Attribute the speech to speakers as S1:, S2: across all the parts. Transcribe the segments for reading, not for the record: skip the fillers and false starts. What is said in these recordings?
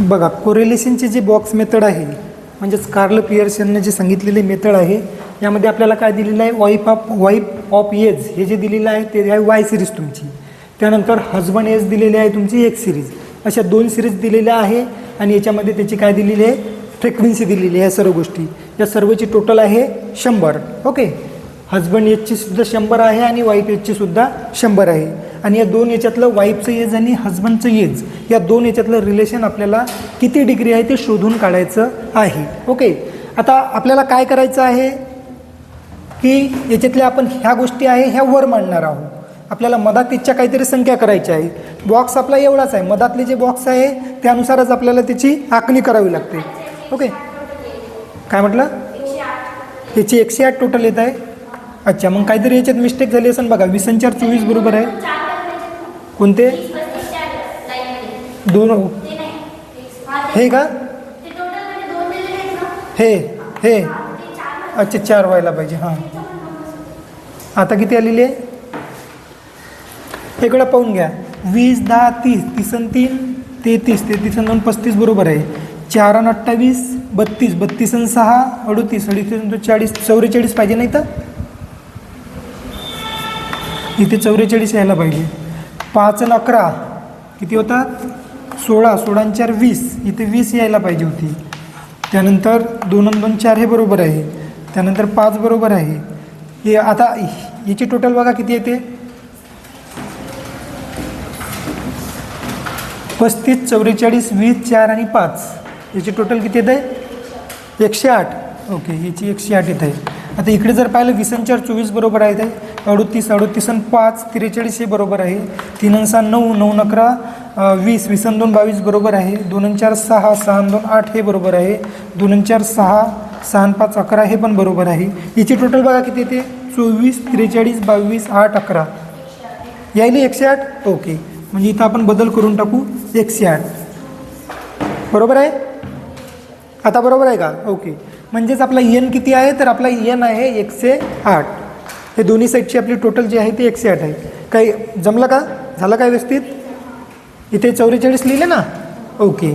S1: बघा, कोरिलेशनची जी box method आहे म्हणजेच कार्ल पियर्सनने जे सांगितलेले मेथड आहे यामध्ये आपल्याला काय दिलेलं आहे, वाईफ ऑफ एज हे जे दिलेलं आहे ते आहे वाय सिरीज तुमची. त्यानंतर हजबंड एज दिलेली आहे तुमची एक सिरीज. अशा 2 सिरीज दिलेल्या आहे आणि याच्यामध्ये त्याची काय दिलेली आहे, फ्रिक्वेन्सी दिलेली आहे. या सर्व गोष्टी, या सर्वची टोटल आहे 100. ओके, हजबंड एजची सुद्धा 100 आहे आणि वाईफ एजची सुद्धा 100 आहे. आणि या 2 याच्यातलं वाईफचं एज आणि हजबंडचं एज या 2 याच्यातलं रिलेशन आपल्याला किती डिग्री आहे ते शोधून काढायचं आहे. ओके, आता आपल्याला काय करायचं आहे की याच्यातल्या आपण ह्या गोष्टी आहे ह्या वर मांडणार आहोत. आपल्याला मधातीच्या काहीतरी संख्या करायची आहे. बॉक्स आपला एवढाच आहे, मधातले जे बॉक्स आहे त्यानुसारच आपल्याला त्याची आखणी करावी लागते. ओके, काय म्हटलं, याची 108 टोटल येत आहे. अच्छा, मग काहीतरी याच्यात मिस्टेक झाली असेल बघा. 20/24 बरोबर आहे. कोणते 2 हे का, हे अच्छा 4 व्हायला पाहिजे. हां, आता किती आलेली आहे इकडं पाहून घ्या. 20, 10, 30, 30 आणि 3 33, 33 आणि 2 35 बरोबर आहे. 4 आणि 28 32, 32 आणि 6 38, 38 आणि 2 40, 44 पाहिजे नाही तर इथे 44 यायला पाहिजे. 5 आणि 11 किती होतात, 16, 16 आणि 4 20, इथे 20 यायला पाहिजे होती. त्यानंतर 2 आणि 2 4 हे बरोबर आहे. त्यानंतर 5 बरोबर आहे. हे आता याची टोटल बघा किती येते, 35, 44, 20, 4 आणि 5 याची टोटल किती येत आहे, 108. ओके, याची 108 येत आहे. आता इकडे जर पाहिलं 20 आणि 4 24 बरोबर आहे. 38, 38 आणि 5 43 हे बरोबर आहे. 3 आणि 6 9, 9 आणि 11 20, 20 आणि 2 22 बरोबर आहे. 2 आणि 4 6, 6 आणि 2 8 हे बरोबर आहे. 2 आणि 4 6, 6 आणि 5 11 हे पण बरोबर आहे. याची टोटल बघा किती येते, 24, 43, 22, 8, 11 यायली 108. ओके, म्हणजे इथं आपण बदल करून टाकू 108. बरोबर आहे, आता बरोबर आहे का. ओके, म्हणजेच आपला एन किती आहे, तर आपला एन आहे 108. हे दोन्ही साईडची आपली टोटल जी आहे ती 108 आहे. काही जमलं का, झालं काय व्यवस्थित. इथे 44 लिहिले ना. ओके,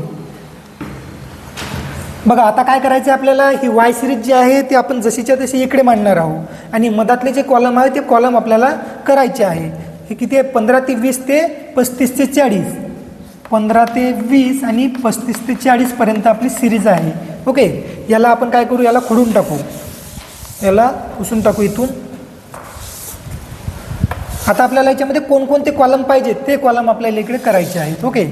S1: बघा आता काय करायचं आहे आपल्याला, ही वाय सिरीज जी आहे ती आपण जशीच्या तशी इकडे मांडणार आहोत आणि मधातले जे कॉलम आहे ते कॉलम आपल्याला करायचे आहे. हे किती आहे, 15 ते 20 ते 35 ते 40, 15 ते 20 आणि 35 ते 40 पर्यंत आपली सिरीज आहे. ओके, याला आपण काय करू, याला खोडून टाकू, याला पुसून टाकू इथून. आता आपल्याला याच्यामध्ये कोणकोणते कॉलम पाहिजेत ते कॉलम आपल्याला इकडे करायचे आहेत. ओके,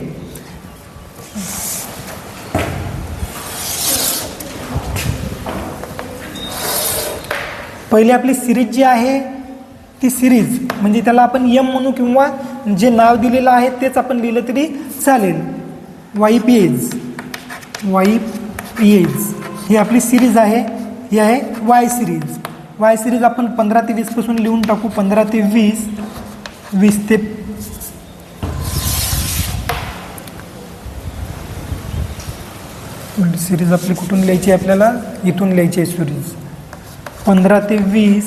S1: पहिले आपली सिरीज जी आहे ती सिरीज म्हणजे त्याला आपण एम म्हणू किंवा जे नाव दिलेलं आहे तेच आपण लिहिलं तरी चालेल. वाईफ एज ही आपली सिरीज आहे. ही आहे वाय सिरीज. वाय सिरीज आपण 15 ते 20 पासून लिहून टाकू. 15 ते 20, 20 ते सिरीज आपली कुठून लिहायची आहे, आपल्याला इथून लिहायची आहे सिरीज. 15 ते 20,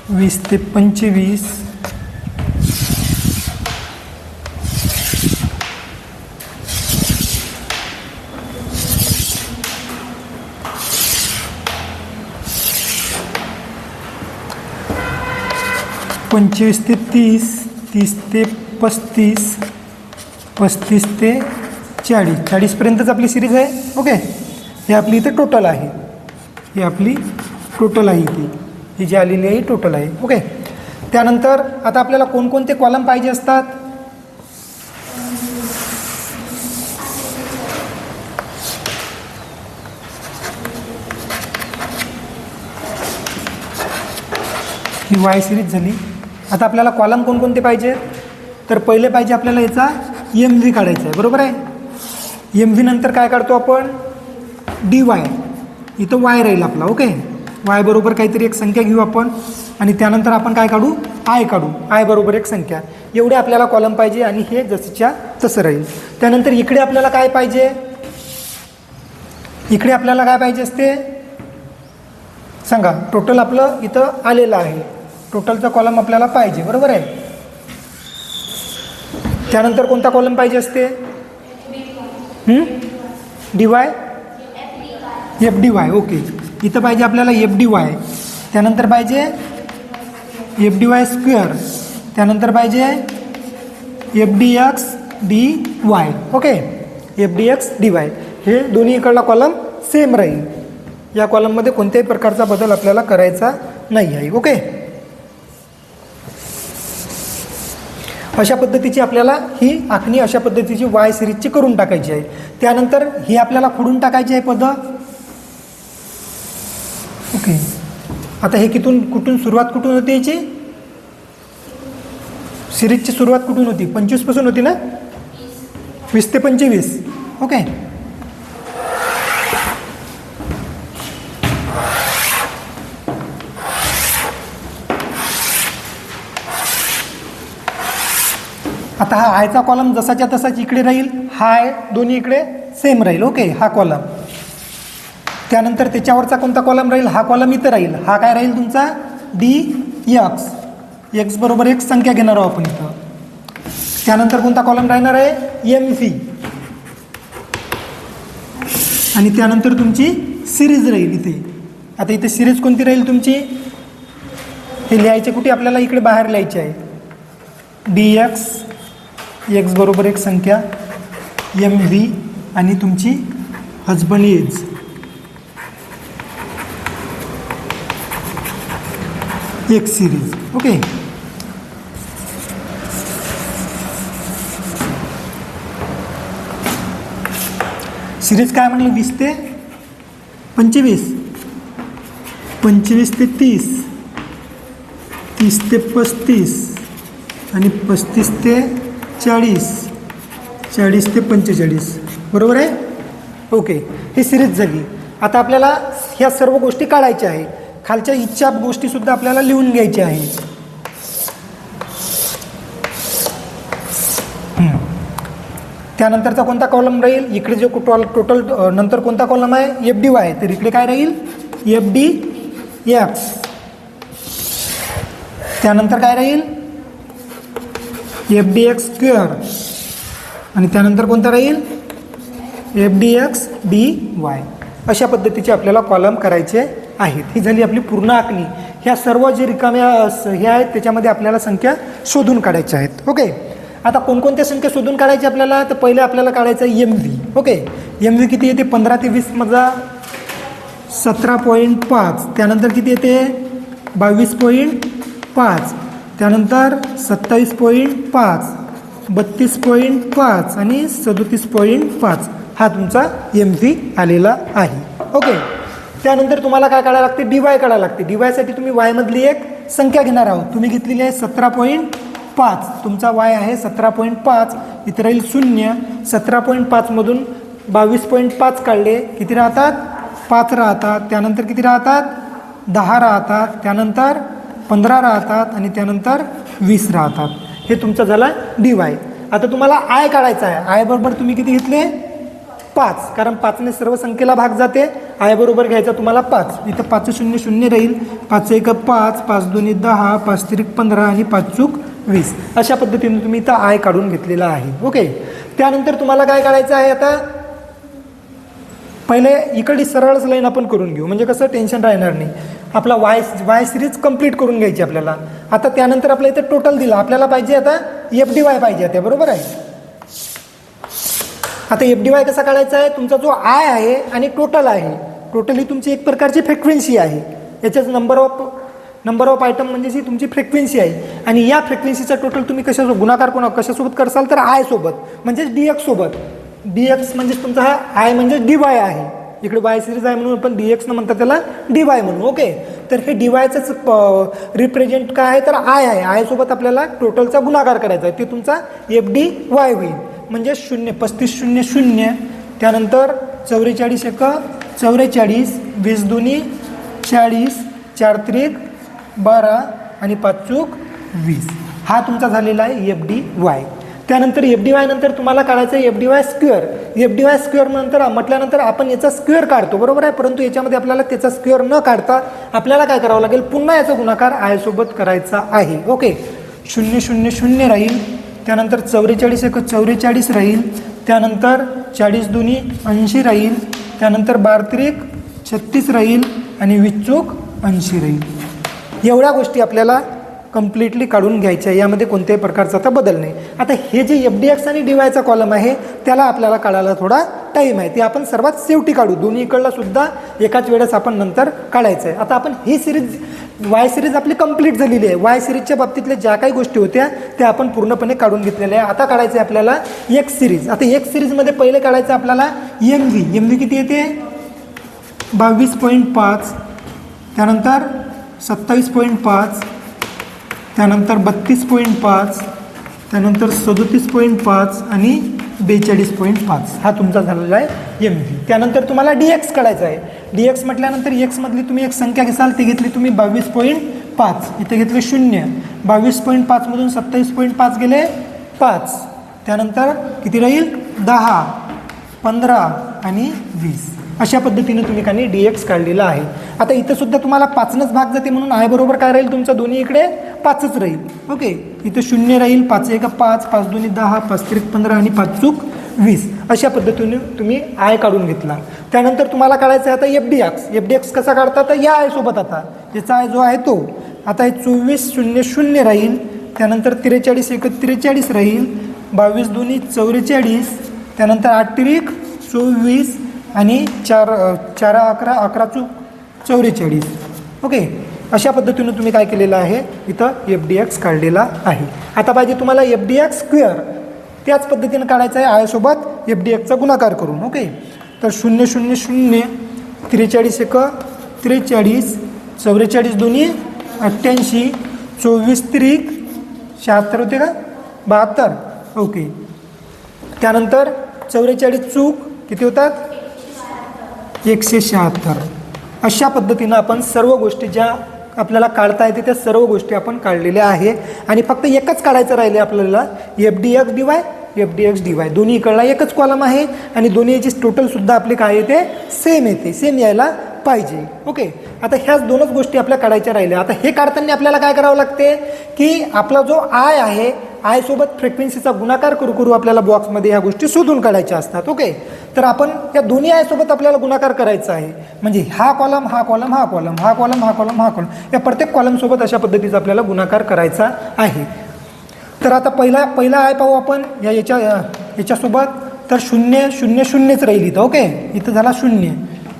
S1: 20 ते 25, 25 ते 30, 30 ते 35, 35 ते 40, 40 पर्यंतच आपली सिरीज आहे. ओके, हे आपली इथे टोटल आहे. ही आपली टोटल आहे, ही जी आलेली आहे टोटल आहे. ओके, त्यानंतर आता आपल्याला कोणकोणते कॉलम पाहिजे असतात, ही वाय सिरीज झाली. आता आपल्याला कॉलम कोणकोणते पाहिजे, तर पहिले पाहिजे आपल्याला याचा एम व्ही काढायचा आहे. बरोबर आहे, एम व्ही नंतर काय काढतो आपण, डी वाय. इथं वाय राहील आपला. ओके, वाय बरोबर काहीतरी एक संख्या घेऊ आपण आणि त्यानंतर आपण काय काढू, आय काढू. आय बरोबर एक संख्या. एवढे आपल्याला कॉलम पाहिजे आणि हे जसंच्या तसं राहील. त्यानंतर इकडे आपल्याला काय पाहिजे, इकडे आपल्याला काय पाहिजे असते सांगा. टोटल आपलं इथं आलेलं आहे, टोटलचा कॉलम आपल्याला पाहिजे. बरोबर आहे, त्यानंतर कोणता कॉलम पाहिजे असते, D Y F D Y. Okay, इथं पाहिजे आपल्याला एफ डी वाय, त्यानंतर पाहिजे एफ डी वाय स्क्वेअर, त्यानंतर पाहिजे F D x D Y. Okay, F D x D Y हे दोन्ही इकडला कॉलम सेम राहील. या कॉलममध्ये कोणत्याही प्रकारचा बदल आपल्याला करायचा नाही आहे. ओके, अशा पद्धतीची आपल्याला ही आखणी अशा पद्धतीची वाय सिरीजची करून टाकायची आहे. त्यानंतर ही आपल्याला खोडून टाकायची आहे पद. ओके, आता हे कुठून सुरुवात कुठून होती याची सिरीजची सुरुवात कुठून होती? 25 पासून होती ना, 20 ते 25. ओके, आता हा आयचा कॉलम जसाच्या तसाच इकडे राहील, हा आय दोन्ही इकडे सेम राहील. ओके, हा कॉलम. त्यानंतर त्याच्यावरचा कोणता कॉलम राहील? हा कॉलम इथं राहील. हा काय राहील तुमचा? D x. एक्स बरोबर एक संख्या घेणार आहोत आपण इथं. त्यानंतर कोणता कॉलम राहणार आहे? M V. आणि त्यानंतर तुमची सिरीज राहील इथे. आता इथे सिरीज कोणती राहील तुमची? हे लिहायचे कुठे आपल्याला? इकडे बाहेर लिहायचे आहे. डी एक्स, एक्स बरोबर एक संख्या, एम व्ही आणि तुमची हजबंड एज. एक सिरीज. ओके, सिरीज काय म्हणलं? 20 ते 25, 25 ते 30, 30 ते 35 आणि 35 ते 40, 40 ते 45. बरोबर आहे? ओके, ही सिरीज झाली. आता आपल्याला ह्या सर्व गोष्टी काढायच्या आहे. खालच्या इच्छा गोष्टीसुद्धा आपल्याला लिहून घ्यायच्या आहे. त्यानंतरचा कोणता कॉलम राहील? इकडे जो टोटल नंतर कोणता कॉलम आहे? F D Y. तर इकडे काय राहील? F D x. त्यानंतर काय राहील? F D x square. आणि त्यानंतर कोणता राहील? F D x D Y. अशा पद्धतीचे आपल्याला कॉलम करायचे आहेत. ही झाली आपली पूर्ण आखणी. ह्या सर्व जे रिकाम्या हे आहेत त्याच्यामध्ये आपल्याला संख्या शोधून काढायच्या आहेत. ओके, आता कोणकोणत्या संख्या शोधून काढायच्या आपल्याला? तर पहिले आपल्याला काढायचं आहे M V. Okay, M V किती येते? 15 ते 20 मधला 17.5. त्यानंतर किती येते? 22.5. त्यानंतर 27.5, 32.5 आणि 37.5. हा तुमचा एम व्ही आलेला आहे. ओके, त्यानंतर तुम्हाला काय काढायला लागते? डी वाय काढायला लागते. डी वायसाठी तुम्ही वायमधली एक संख्या घेणार आहोत. तुम्ही घेतलेली आहे 17.5. तुमचा वाय आहे 17.5. इथे राहील 0. 17.5 मधून 22.5 काढले, किती राहतात? 5 राहतात. त्यानंतर किती राहतात? 10 राहतात. त्यानंतर 15 राहतात आणि त्यानंतर 20 राहतात. हे तुमचं झालं डी वाय. आता तुम्हाला आय काढायचा आहे. आय बरोबर तुम्ही किती घेतले? 5. कारण 5ने सर्व संख्येला भाग जाते. आय बरोबर घ्यायचा तुम्हाला 5. इथं 5 0 0 राहील. 5 1 5, 5 2 10, 5 3 15 आणि 5 चूक 20. अशा पद्धतीने तुम्ही इथं आय काढून घेतलेला आहे. ओके, त्यानंतर तुम्हाला काय काढायचं आहे? आता पहिले इकडली सरळच लाईन आपण करून घेऊ, म्हणजे कसं टेन्शन राहणार नाही. आपला वाय सिरीज कंप्लीट करून घ्यायची आपल्याला. आता त्यानंतर आपल्या इथं टोटल दिला. आपल्याला पाहिजे आता एफ डी वाय पाहिजे आता. बरोबर आहे? आता एफ डी वाय कसा काढायचा आहे? तुमचा जो आय आहे आणि टोटल आहे, टोटल ही तुमची एक प्रकारची फ्रिक्वेन्सी आहे. याच्याच नंबर ऑफ आयटम म्हणजे जी तुमची फ्रिक्वेन्सी आहे. आणि या फ्रिक्वेन्सीचा टोटल तुम्ही गुणाकार कशासोबत करसाल? तर आय सोबत, म्हणजेच डी एक्स सोबत. डी एक्स म्हणजेच तुमचा हा आय म्हणजे डी वाय आहे. इकडे वाय सिरीज आहे म्हणून आपण डी एक्स न म्हणतात त्याला डी वाय म्हणून. ओके, तर हे डी वायचंच रिप्रेझेंट काय आहे? तर आय आहे. आय सोबत आपल्याला टोटलचा गुणाकार करायचा आहे. ते तुमचा एफ डी वाय होईल. म्हणजे 0, 35 0 0. त्यानंतर 44 1 44, 20 2 40, 4 3 12 आणि 5 चूक 20. हा तुमचा झालेला आहे एफ डी वाय. त्यानंतर एफ डी वाय नंतर तुम्हाला काढायचं आहे F D Y square. F D Y square नंतर म्हटल्यानंतर आपण याचा स्क्वेअर काढतो. बरोबर आहे? परंतु याच्यामध्ये आपल्याला त्याचा स्क्वेअर न काढता आपल्याला काय करावं लागेल? पुन्हा याचा गुणाकार आय सोबत करायचा आहे. ओके, 0 0 0 राहील. त्यानंतर 44 1 44 राहील. त्यानंतर 40 दुनी 80 राहील, त्यानंतर 12 त्रिक 36 राहील आणि 20 चूक 80 राहील. एवढ्या गोष्टी आपल्याला कम्प्लिटली काढून घ्यायच्या, यामध्ये कोणत्याही प्रकारचा आता बदल नाही. आता हे जे FDX आणि DYचा कॉलम आहे त्याला आपल्याला काढायला थोडा टाईम आहे, ते आपण सर्वात शेवटी काढू. दोन्ही इकडला सुद्धा एकाच वेळेस आपण नंतर काढायचं आहे. आता आपण ही सिरीज Y सिरीज आपली कंप्लीट झालेली आहे. Y सिरीजच्या बाबतीतल्या ज्या काही गोष्टी होत्या त्या आपण पूर्णपणे काढून घेतलेल्या आहे. आता काढायचं आहे आपल्याला X सिरीज. आता X सिरीजमध्ये पहिले काढायचं आपल्याला MV किती येते 22.5, त्यानंतर 27.5, त्यानंतर 32.5, त्यानंतर 37.5 आणि 42.5 हा तुमचा झालेला आहे MV. त्यानंतर तुम्हाला DX काढायचा आहे. DX म्हटल्यानंतर Xमधली तुम्ही एक संख्या घ्याल, ती घेतली तुम्ही 22.5, इथे घेतले 0. 22.5 मधून 27.5 गेले 5, त्यानंतर किती राहील 10, 15 आणि 20. अशा पद्धतीने तुम्ही काही DX काढलेला आहे. आता इथं सुद्धा तुम्हाला 5नच भाग जाते म्हणून I बरोबर काय राहील तुमचं दोन्ही इकडे 5च राहील. ओके, इथं 0 राहील, 5 1 5, 5 2 10, 5 3 15 आणि 5 चूक 20. अशा पद्धतीने तुम्ही I काढून घेतला. त्यानंतर तुम्हाला काढायचं आहे आता FDX कसा काढता तर या I सोबत आता याचा I जो आहे तो आता 24 0 0 राहील, त्यानंतर 43 1 43 राहील, 22 2 44, त्यानंतर 8 त्रिक 24 आणि 4 11 11 चूक 44. ओके, अशा पद्धतीने तुम्ही काय केलेलं आहे इथं FDX काढलेला आहे. आता पाहिजे तुम्हाला FDX स्क्वेअर, त्याच पद्धतीने काढायचं आहे I सोबत FDXचा गुणाकार करून. ओके, तर 0 0 0, 43 1 43, 44 2 88, 24 त्रिक 76 होते का 72. ओके, त्यानंतर 44 चूक किती होतात 176. अशा पद्धतीनं आपण सर्व गोष्टी ज्या आपल्याला काढता येते त्या सर्व गोष्टी आपण काढलेल्या आहे. आणि फक्त एकच काढायचं राहिले आपल्याला FDX DY. दोन्ही इकडला एकच कॉलम आहे आणि दोन्ही याची टोटलसुद्धा आपली काय येते सेम येते, सेम यायला पाहिजे. ओके, आता ह्याच दोनच गोष्टी आपल्या काढायच्या राहिल्या. आता हे काढताना आपल्याला काय करावं लागते की आपला जो I आहे I सोबत फ्रिक्वेन्सीचा गुणाकार करू आपल्याला बॉक्समध्ये ह्या गोष्टी शोधून काढायच्या असतात. ओके, तर आपण या दोन्ही I सोबत आपल्याला गुणाकार करायचा आहे. म्हणजे हा कॉलम हा कॉलम हा कॉलम हा कॉलम हा कॉलम हा कॉलम या प्रत्येक कॉलमसोबत अशा पद्धतीचा आपल्याला गुणाकार करायचा आहे. तर आता पहिला I पाहू आपण याच्यासोबत. तर 0 0 0च राहील इथं. ओके, इथं झाला 0,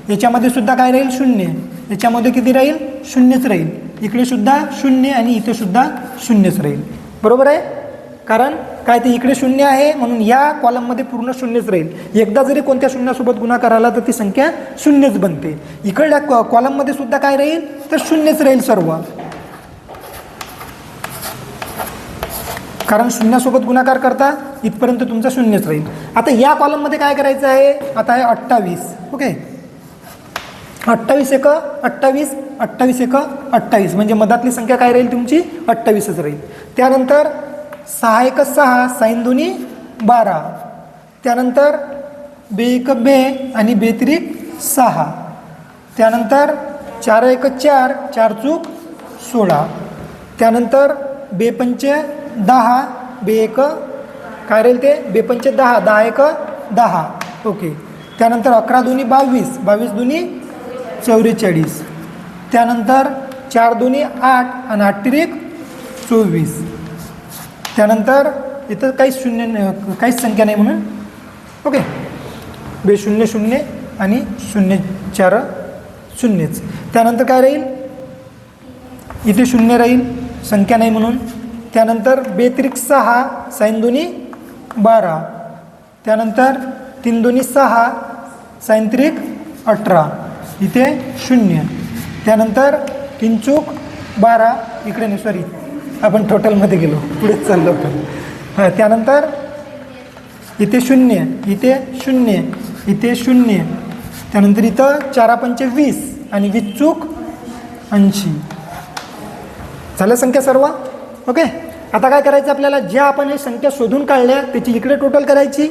S1: याच्यामध्ये सुद्धा काय राहील 0, याच्यामध्ये किती राहील 0च राहील, इकडे सुद्धा 0 आणि इथे सुद्धा 0च राहील. बरोबर आहे, कारण काय ते इकडे 0 आहे म्हणून या कॉलममध्ये पूर्ण 0च राहील. एकदा जरी कोणत्या शून्यासोबत गुणाकार आला तर ती संख्या 0च बनते. इकडल्या कॉलममध्ये सुद्धा काय राहील तर 0च राहील सर्व, कारण शून्यासोबत गुणाकार करता इथपर्यंत तुमचा 0च राहील. आता या कॉलममध्ये काय करायचं आहे, आता आहे 28. ओके, 28 1 28, 28 1 28 म्हणजे मधातली संख्या काय राहील तुमची 28च राहील. त्यानंतर 6 1 6, साईन दोन्ही 12, त्यानंतर 2 1 2 आणि 2 त्रिक 6, त्यानंतर 4 1 4, 4 चूक 16, त्यानंतर 2 5 10, 2 1 काय राहील ते 2 5 10, 10 1 10. ओके, त्यानंतर 11 2 22, 22 2 44, त्यानंतर 4 2 8 आणि 8 त्रिक 24. त्यानंतर इथं काहीच संख्या नाही म्हणून ओके 2 0 0 आणि 0 4 0च. त्यानंतर काय राहील इथे 0 राहील, संख्या नाही म्हणून. त्यानंतर 2 त्रिक 6, साईन दोन्ही 12, त्यानंतर 3 2 6, साईन त्रिक 18, इथे 0. त्यानंतर 3 चूक 12, इकडे नाही सॉरी आपण टोटलमध्ये गेलो पुढेच चाललो पण. त्यानंतर इथे 0, इथे 0, इथे 0, त्यानंतर इथं 4 5 20 आणि 20 चूक 80. झालं संख्या सर्व. ओके, आता काय करायचं आपल्याला, ज्या आपण हे संख्या शोधून काढल्या त्याची इकडे टोटल करायची,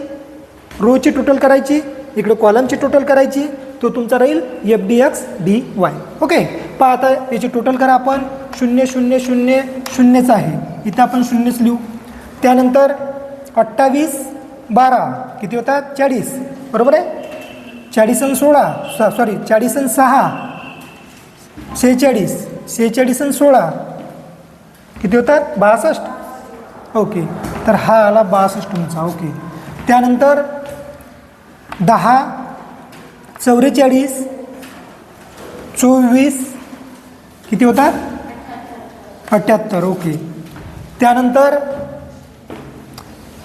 S1: रोची टोटल करायची, इकडे कॉलमची टोटल करायची, तो तुमचा राहील FDX DY. ओके, पहा आता याची टोटल करा आपण. 0 0 0 0च आहे, इथं आपण 0च लिहू. त्यानंतर 28 12 किती होतात 40, बरोबर आहे. 40 आणि 16 सॉरी 40 आणि 6 46, 46 आणि 16 किती होतात 62. ओके, तर हा आला 62 तुमचा. ओके, त्यानंतर 10 44 24 किती होतात 78. ओके, त्यानंतर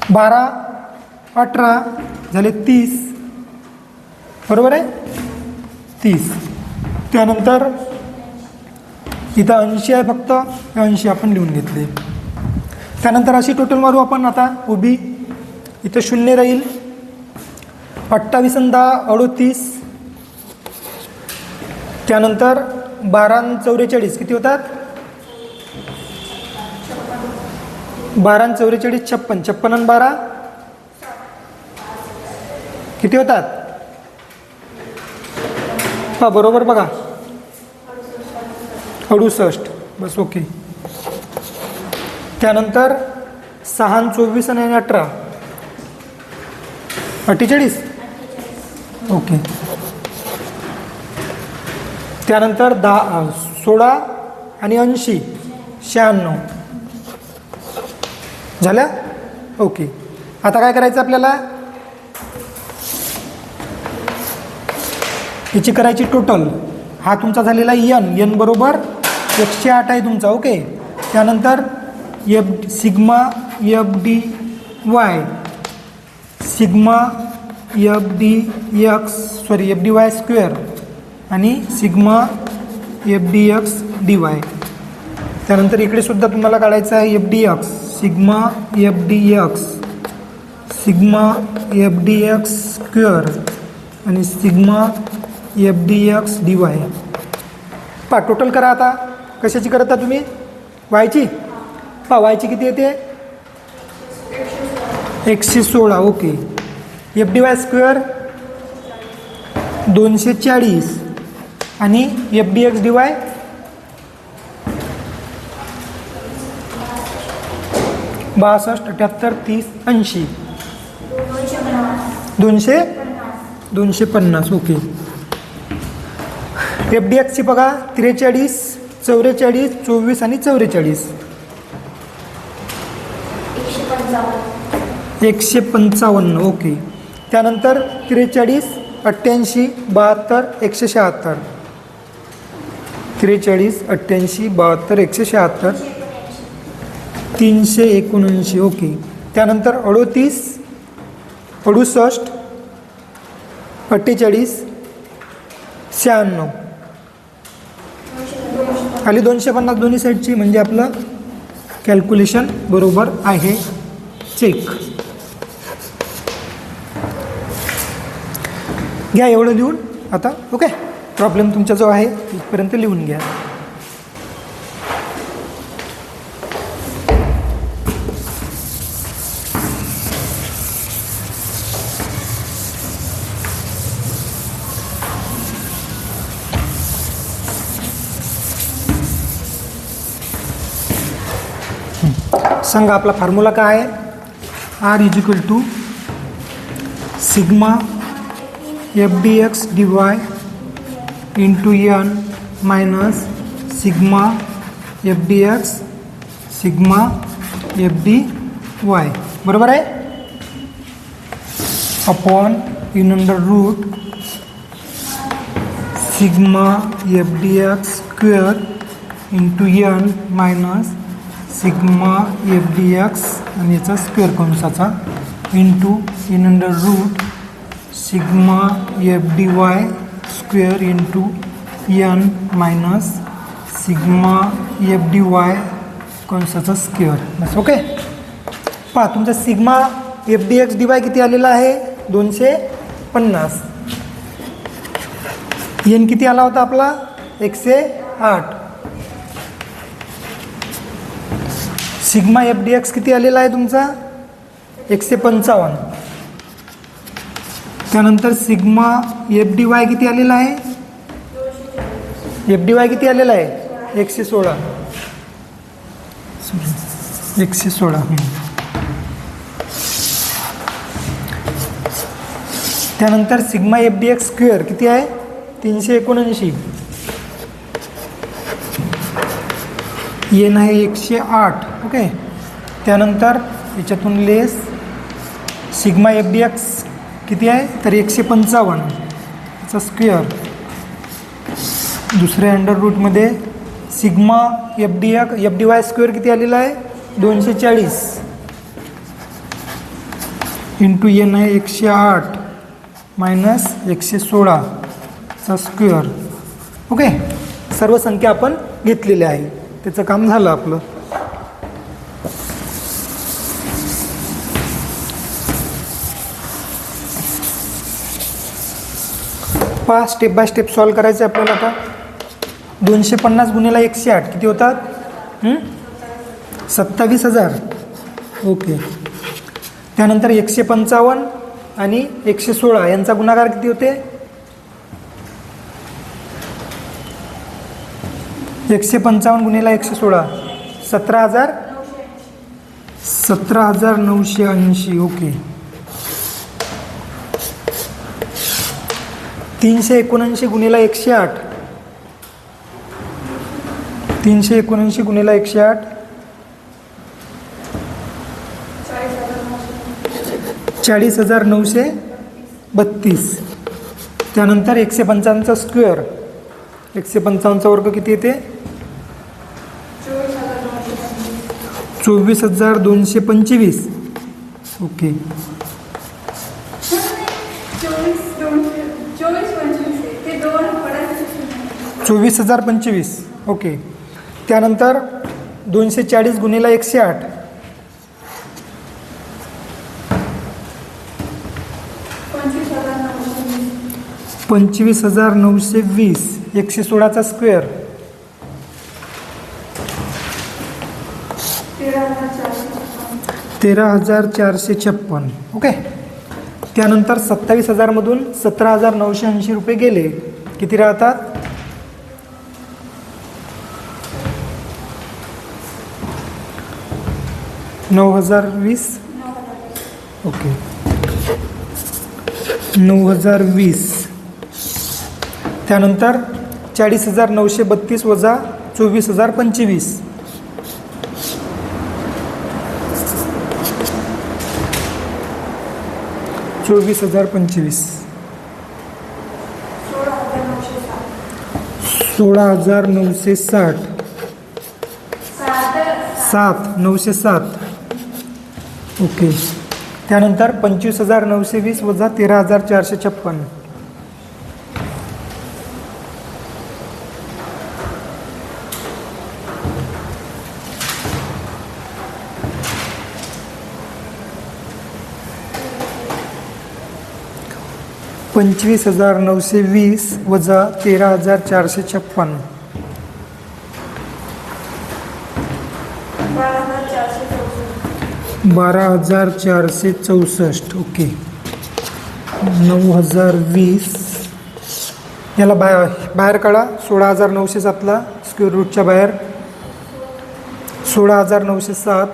S1: 12 18 झाले 30, बरोबर आहे 30. त्यानंतर इथं 80 आहे, फक्त 80 आपण लिहून घेतले. त्यानंतर अशी टोटल मारू आपण आता उभी. इथं 0 राहील. 28 आणि 10 38. त्यानंतर 12 आणि 44 किती होतात 12 आणि 44 56. 56 आणि 12 किती होतात हा बरोबर बघा 68. बस. ओके, त्यानंतर 6 आणि 24 आणि 18 48. ओके, त्यानंतर 16 आणि 80 96 झाल्या. ओके, आता काय करायचं आपल्याला याची करायची टोटल. हा तुमचा झालेला एन बरोबर 108 आहे तुमचा. ओके, त्यानंतर sigma F D Y sigma F D Y square आणि sigma F D x D Y. त्यानंतर इकडे सुद्धा तुम्हाला काढायचं आहे F D x sigma F D x square आणि sigma F D x D Y. पा टोटल करा आता. कशाची करता तुम्ही वायची. पा वायची किती येते 116. Okay, F D Y square 240 आणि F D x D Y 62 78 30 80 250. Okay, F D एक्सची बघा 43 44 24 आणि 44 155. ओके, त्यानंतर 43 88 72 176 43 88 72 176 379. ओके, त्यानंतर 38 68 48 96 खाली 250 दोन्ही साईडची. म्हणजे आपलं कॅल्क्युलेशन बरोबर आहे. चेक घ्या एवढं लिहून आता. ओके, प्रॉब्लेम तुमच्याजवळ आहे इथपर्यंत लिहून घ्या. सांगा आपला फॉर्म्युला काय आहे. R is equal to sigma F D x D y into n minus sigma F D x sigma F D y, बरोबर आहे. Upon in under root sigma F D x square into n minus sigma F D x आणि याचा square कंसाचा into in under root sigma F D Y square into n minus sigma F D y कंसाचा square. बस. Okay, पहा तुमचा sigma F D x D Y किती आलेला आहे 250. एन किती आला होता आपला 108. सिग्मा एफ डी एक्स किती आलेला आहे तुमचा 155. त्यानंतर सिग्मा एफ डी वाय किती आलेला आहे एफ डी वाय किती आलेला आहे 116. 116. त्यानंतर sigma F D x square किती आहे 379. एन आहे 108. ओके. त्यानंतर याच्यातून less sigma F D X किती आहे तर 155 चा स्क्वेअर. दुसऱ्या अंडर रूटमध्ये sigma F D Y square किती आलेला आहे 240 इंटू एन आहे 108 मायनस 116 चा स्क्वेअर. ओके. सर्व संख्या आपण घेतलेल्या आहे. त्याचं काम झालं आपलं. पहा स्टेप बाय स्टेप सॉल्व करायचं आहे आपल्याला. आता 250 गुणिले 108 किती होतात 27,000. ओके. त्यानंतर 155 आणि 116 यांचा गुणाकार किती होते 155 गुणिले 116 17,980. ओके. 379 गुणिले 108 379 गुणिले 108 40,932. त्यानंतर 155चा स्क्वेअर 155चा वर्ग किती येते 24,225. ओके. 24,025. ओके. त्यानंतर 240 गुणिले 108 25,920. 116चा स्क्वेअर 13,456. ओके. त्यानंतर 27,000 मधून 17,980 रुपये गेले किती राहतात 9,020. ओके. 9,020. त्यानंतर 40,932 वजा 24,025. 24,025. 16,960. 907. ओके. त्यानंतर 25,920 वजा 13,456. 25,920 वजा 13,456. 12,464. ओके. 9,020 याला बाहेर काढा 16,907ला स्क्वेअर रूटच्या बाहेर 16,907.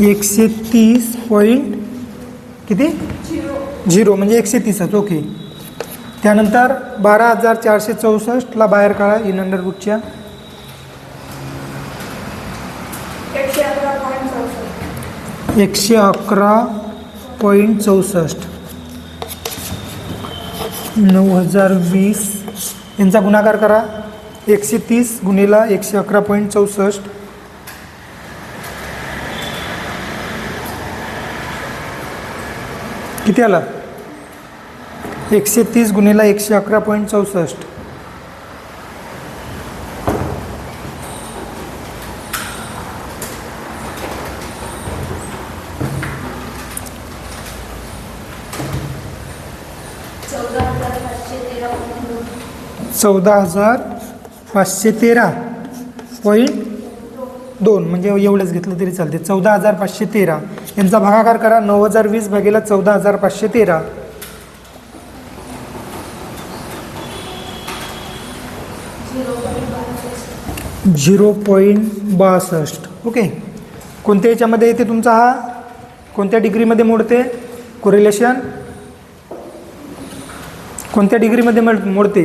S1: 130 पॉईंट किती 0 म्हणजे 130च. ओके. त्यानंतर 12,464ला बाहेर काढा इन अंडर रूटच्या 111.64. 9,020 यांचा गुणाकार करा 130 गुणिला 111.64. किती आला 130 गुणिला 111.64. $14,513.2 म्हणजे एवढंच घेतलं तरी चालते. 14,513 यांचा भागाकार करा 9,020 भागेला 14,513. 0.62. ओके. कोणत्या याच्यामध्ये येते तुमचा हा, कोणत्या डिग्रीमध्ये मोडते कोरिलेशन, कोणत्या डिग्रीमध्ये मोडते,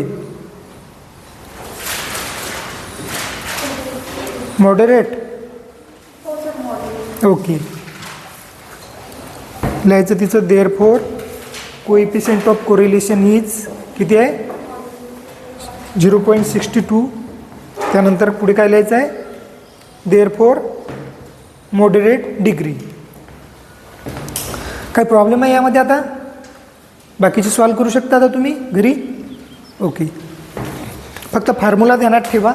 S1: मॉडरेट, ओके. लिहायचं तिचं therefore coefficient of correlation is किती आहे 0.62. त्यानंतर पुढे काय लिहायचं आहे, देअरफॉर मॉडरेट डिग्री. काय प्रॉब्लेम आहे यामध्ये आता, बाकीचे सॉल्व करू शकता आता तुम्ही घरी, ओके. फक्त फॉर्म्युला ध्यानात ठेवा.